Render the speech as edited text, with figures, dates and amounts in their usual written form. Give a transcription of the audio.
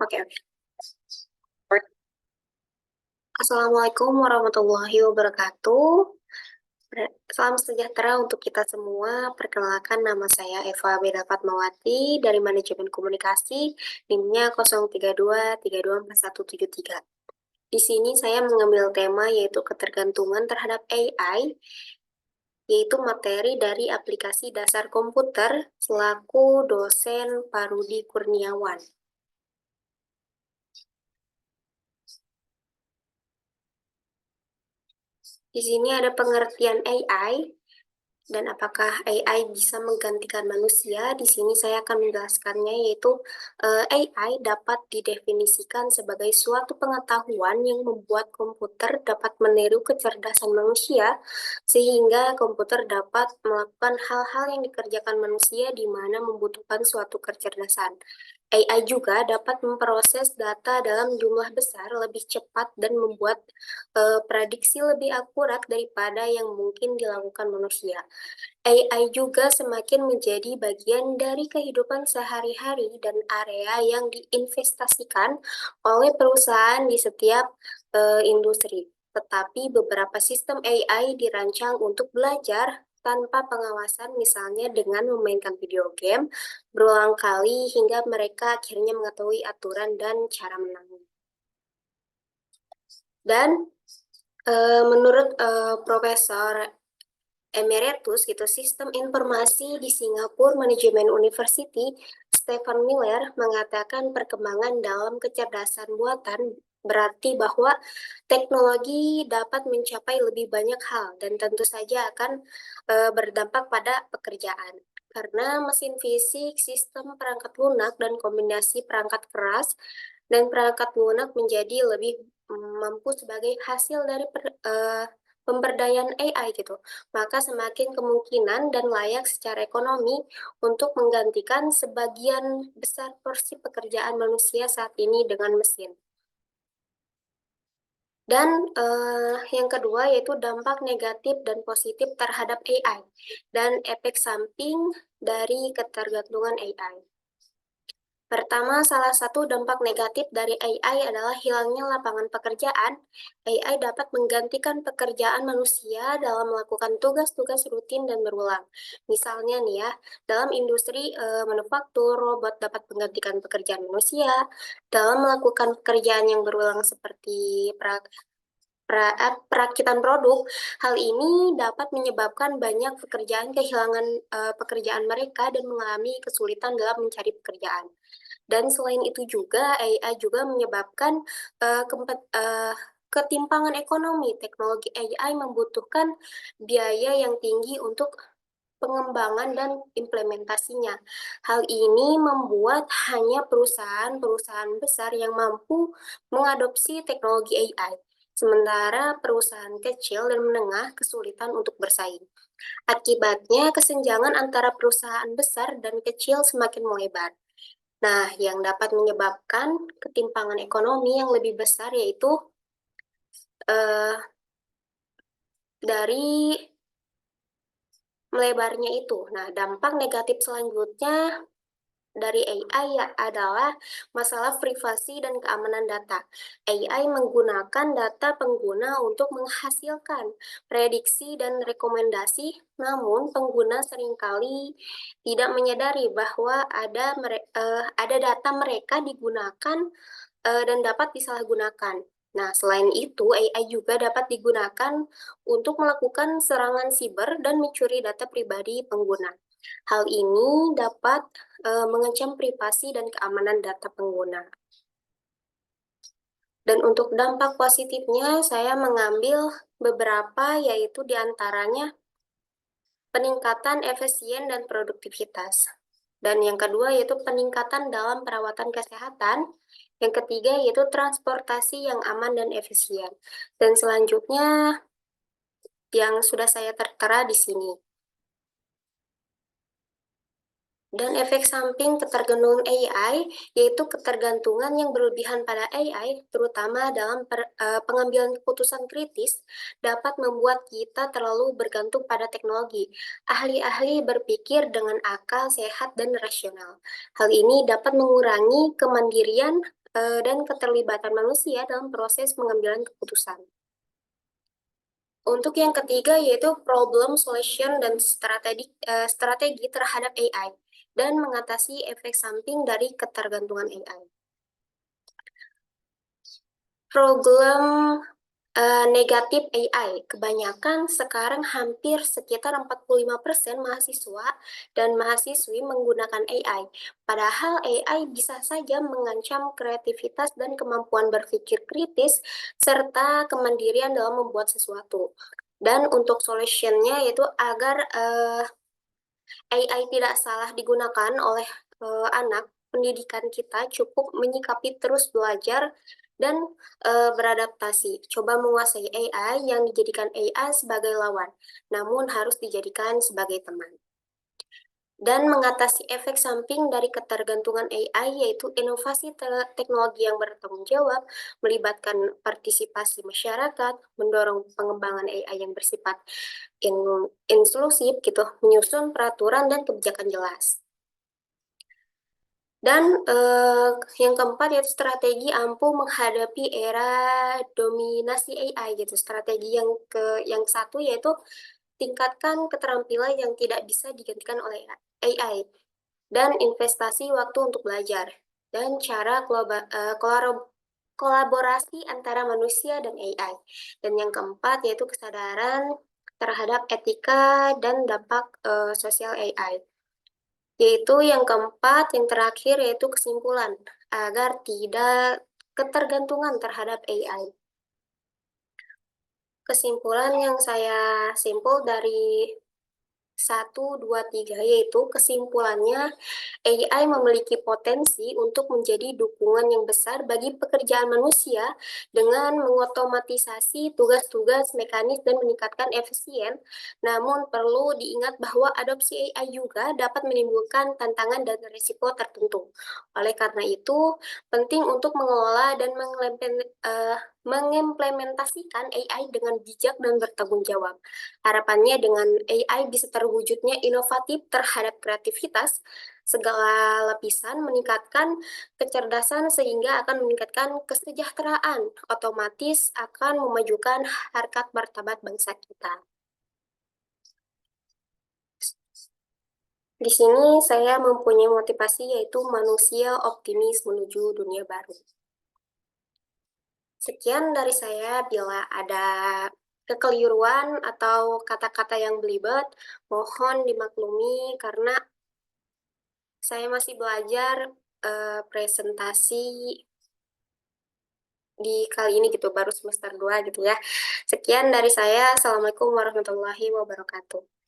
Oke, oke. Assalamualaikum warahmatullahi wabarakatuh. Salam sejahtera untuk kita semua. Perkenalkan, nama saya Eva Beda Fatmawati dari Manajemen Komunikasi, NIM-nya 0323241173. Di sini saya mengambil tema yaitu ketergantungan terhadap AI, yaitu materi dari aplikasi dasar komputer selaku dosen Parudi Kurniawan. Di sini ada pengertian AI dan apakah AI bisa menggantikan manusia. Di sini saya akan menjelaskannya, yaitu AI dapat didefinisikan sebagai suatu pengetahuan yang membuat komputer dapat meniru kecerdasan manusia sehingga komputer dapat melakukan hal-hal yang dikerjakan manusia di mana membutuhkan suatu kecerdasan. AI juga dapat memproses data dalam jumlah besar lebih cepat dan membuat prediksi lebih akurat daripada yang mungkin dilakukan manusia. AI juga semakin menjadi bagian dari kehidupan sehari-hari dan area yang diinvestasikan oleh perusahaan di setiap industri. Tetapi beberapa sistem AI dirancang untuk belajar tanpa pengawasan, misalnya dengan memainkan video game berulang kali hingga mereka akhirnya mengetahui aturan dan cara menangnya. Dan menurut Profesor Emeritus gitu, Sistem Informasi di Singapore Management University, Stephen Miller mengatakan perkembangan dalam kecerdasan buatan berarti bahwa teknologi dapat mencapai lebih banyak hal dan tentu saja akan berdampak pada pekerjaan. Karena mesin fisik, sistem perangkat lunak, dan kombinasi perangkat keras dan perangkat lunak menjadi lebih mampu sebagai hasil dari pemberdayaan AI gitu, maka semakin kemungkinan dan layak secara ekonomi untuk menggantikan sebagian besar porsi pekerjaan manusia saat ini dengan mesin. Dan yang kedua yaitu dampak negatif dan positif terhadap AI dan efek samping dari ketergantungan AI. Pertama, salah satu dampak negatif dari AI adalah hilangnya lapangan pekerjaan. AI dapat menggantikan pekerjaan manusia dalam melakukan tugas-tugas rutin dan berulang. Misalnya nih ya, dalam industri manufaktur, robot dapat menggantikan pekerjaan manusia dalam melakukan pekerjaan yang berulang seperti perakitan produk. Hal ini dapat menyebabkan banyak pekerjaan kehilangan pekerjaan mereka dan mengalami kesulitan dalam mencari pekerjaan. Dan selain itu juga AI juga menyebabkan ketimpangan ekonomi. Teknologi AI membutuhkan biaya yang tinggi untuk pengembangan dan implementasinya. Hal ini membuat hanya perusahaan-perusahaan besar yang mampu mengadopsi teknologi AI, sementara perusahaan kecil dan menengah kesulitan untuk bersaing. Akibatnya, kesenjangan antara perusahaan besar dan kecil semakin melebar. Nah, yang dapat menyebabkan ketimpangan ekonomi yang lebih besar yaitu dari melebarnya itu. Nah, dampak negatif selanjutnya dari AI adalah masalah privasi dan keamanan data. AI menggunakan data pengguna untuk menghasilkan prediksi dan rekomendasi, namun pengguna seringkali tidak menyadari bahwa ada data mereka digunakan dan dapat disalahgunakan. Nah, selain itu, AI juga dapat digunakan untuk melakukan serangan siber dan mencuri data pribadi pengguna. Hal ini dapat mengancam privasi dan keamanan data pengguna. Dan untuk dampak positifnya, saya mengambil beberapa, yaitu diantaranya peningkatan efisien dan produktivitas. Dan yang kedua yaitu peningkatan dalam perawatan kesehatan. Yang ketiga yaitu transportasi yang aman dan efisien. Dan selanjutnya yang sudah saya tertera di sini. Dan efek samping ketergantungan AI, yaitu ketergantungan yang berlebihan pada AI, terutama dalam pengambilan keputusan kritis, dapat membuat kita terlalu bergantung pada teknologi. Ahli-ahli berpikir dengan akal sehat dan rasional. Hal ini dapat mengurangi kemandirian dan keterlibatan manusia dalam proses pengambilan keputusan. Untuk yang ketiga yaitu problem solution dan strategi terhadap AI dan mengatasi efek samping dari ketergantungan AI. Problem negatif AI. Kebanyakan sekarang hampir sekitar 45% mahasiswa dan mahasiswi menggunakan AI. Padahal AI bisa saja mengancam kreativitas dan kemampuan berpikir kritis serta kemandirian dalam membuat sesuatu. Dan untuk solutionnya yaitu agar AI tidak salah digunakan oleh anak, pendidikan kita cukup menyikapi terus belajar dan beradaptasi. Coba menguasai AI yang dijadikan AI sebagai lawan, namun harus dijadikan sebagai teman. Dan mengatasi efek samping dari ketergantungan AI yaitu inovasi teknologi yang bertanggung jawab, melibatkan partisipasi masyarakat, mendorong pengembangan AI yang bersifat inklusif gitu, menyusun peraturan dan kebijakan jelas. Dan yang keempat yaitu strategi ampuh menghadapi era dominasi AI gitu. Strategi yang satu yaitu tingkatkan keterampilan yang tidak bisa digantikan oleh AI dan investasi waktu untuk belajar dan cara kolaborasi antara manusia dan AI. Dan yang keempat yaitu kesadaran terhadap etika dan dampak sosial AI. Yaitu yang keempat, yang terakhir yaitu kesimpulan agar tidak ketergantungan terhadap AI. Kesimpulan yang saya simpul dari 1, 2, 3 yaitu kesimpulannya AI memiliki potensi untuk menjadi dukungan yang besar bagi pekerjaan manusia dengan mengotomatisasi tugas-tugas mekanis dan meningkatkan efisien. Namun perlu diingat bahwa adopsi AI juga dapat menimbulkan tantangan dan risiko tertentu. Oleh karena itu, penting untuk mengelola dan mengimplementasikan AI dengan bijak dan bertanggung jawab. Harapannya dengan AI bisa terwujudnya inovatif terhadap kreativitas, segala lapisan, meningkatkan kecerdasan sehingga akan meningkatkan kesejahteraan, otomatis akan memajukan harkat martabat bangsa kita. Di sini saya mempunyai motivasi yaitu manusia optimis menuju dunia baru. Sekian dari saya, bila ada kekeliruan atau kata-kata yang belibet, mohon dimaklumi karena saya masih belajar presentasi di kali ini gitu, baru semester 2 gitu ya. Sekian dari saya, Assalamualaikum warahmatullahi wabarakatuh.